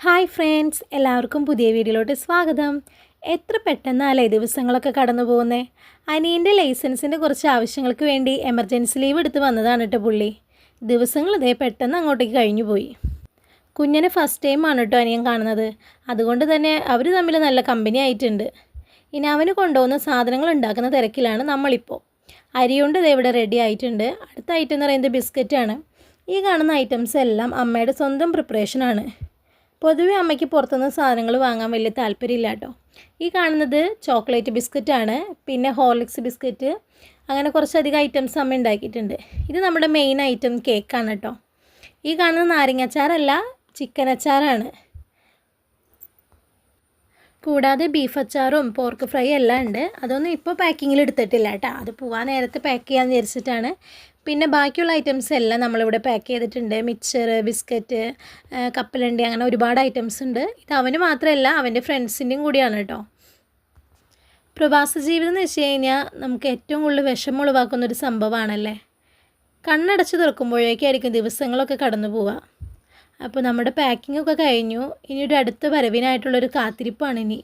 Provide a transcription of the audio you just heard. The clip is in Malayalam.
ഹായ് ഫ്രണ്ട്സ്, എല്ലാവർക്കും പുതിയ വീഡിയോയിലോട്ട് സ്വാഗതം. എത്ര പെട്ടെന്നല്ലേ ദിവസങ്ങളൊക്കെ കടന്നു പോകുന്നേ. അനിയൻ്റെ ലൈസൻസിൻ്റെ കുറച്ച് ആവശ്യങ്ങൾക്ക് വേണ്ടി എമർജൻസി ലീവ് എടുത്ത് വന്നതാണ് കേട്ടോ പുള്ളി. ദിവസങ്ങൾ ഇതേ പെട്ടെന്ന് അങ്ങോട്ടേക്ക് കഴിഞ്ഞു പോയി. കുഞ്ഞിനെ ഫസ്റ്റ് ടൈമാണ് കേട്ടോ അനിയൻ കാണുന്നത്. അതുകൊണ്ട് തന്നെ അവർ തമ്മിൽ നല്ല കമ്പനി ആയിട്ടുണ്ട്. ഇനി അവന് കൊണ്ടുപോകുന്ന സാധനങ്ങൾ ഉണ്ടാക്കുന്ന തിരക്കിലാണ് നമ്മളിപ്പോൾ. അരിയുണ്ട് ഇത് ഇവിടെ റെഡി ആയിട്ടുണ്ട്. അടുത്ത ഐറ്റം എന്ന് പറയുന്നത് ബിസ്ക്കറ്റാണ്. ഈ കാണുന്ന ഐറ്റംസ് എല്ലാം അമ്മയുടെ സ്വന്തം പ്രിപ്പറേഷനാണ്. പൊതുവെ അമ്മയ്ക്ക് പുറത്തുനിന്ന് സാധനങ്ങൾ വാങ്ങാൻ വലിയ താല്പര്യമില്ല കേട്ടോ. ഈ കാണുന്നത് ചോക്ലേറ്റ് ബിസ്ക്കറ്റാണ്, പിന്നെ ഹോർലിക്സ് ബിസ്ക്കറ്റ്, അങ്ങനെ കുറച്ചധികം ഐറ്റംസ് അമ്മ ഉണ്ടാക്കിയിട്ടുണ്ട്. ഇത് നമ്മുടെ മെയിൻ ഐറ്റം കേക്കാണ് കേട്ടോ. ഈ കാണുന്ന നാരങ്ങ അച്ചാറല്ല, ചിക്കൻ അച്ചാറാണ്. കൂടാതെ ബീഫ് അച്ചാറും പോർക്ക് ഫ്രൈ എല്ലാം ഉണ്ട്. അതൊന്നും ഇപ്പോൾ പാക്കിങ്ങിൽ എടുത്തിട്ടില്ല കേട്ടോ. അത് പോകാൻ നേരത്തെ പാക്ക് ചെയ്യാമെന്ന് വിചാരിച്ചിട്ടാണ്. പിന്നെ ബാക്കിയുള്ള ഐറ്റംസ് എല്ലാം നമ്മളിവിടെ പാക്ക് ചെയ്തിട്ടുണ്ട്. മിക്സർ, ബിസ്ക്കറ്റ്, കപ്പലണ്ടി, അങ്ങനെ ഒരുപാട് ഐറ്റംസ് ഉണ്ട്. ഇത് അവന് മാത്രമല്ല, അവൻ്റെ ഫ്രണ്ട്സിൻ്റെയും കൂടിയാണ് കേട്ടോ. പ്രവാസ ജീവിതം എന്ന് വെച്ച് കഴിഞ്ഞാൽ നമുക്ക് ഏറ്റവും കൂടുതൽ വിഷമം ഒഴിവാക്കുന്നൊരു സംഭവമാണല്ലേ. കണ്ണടച്ച് തുറക്കുമ്പോഴേക്കായിരിക്കും ദിവസങ്ങളൊക്കെ കടന്നു പോവുക. അപ്പോൾ നമ്മുടെ പാക്കിങ്ങൊക്കെ കഴിഞ്ഞു. ഇനി ഒരു അടുത്ത വരവിനായിട്ടുള്ളൊരു കാത്തിരിപ്പാണ് ഇനി.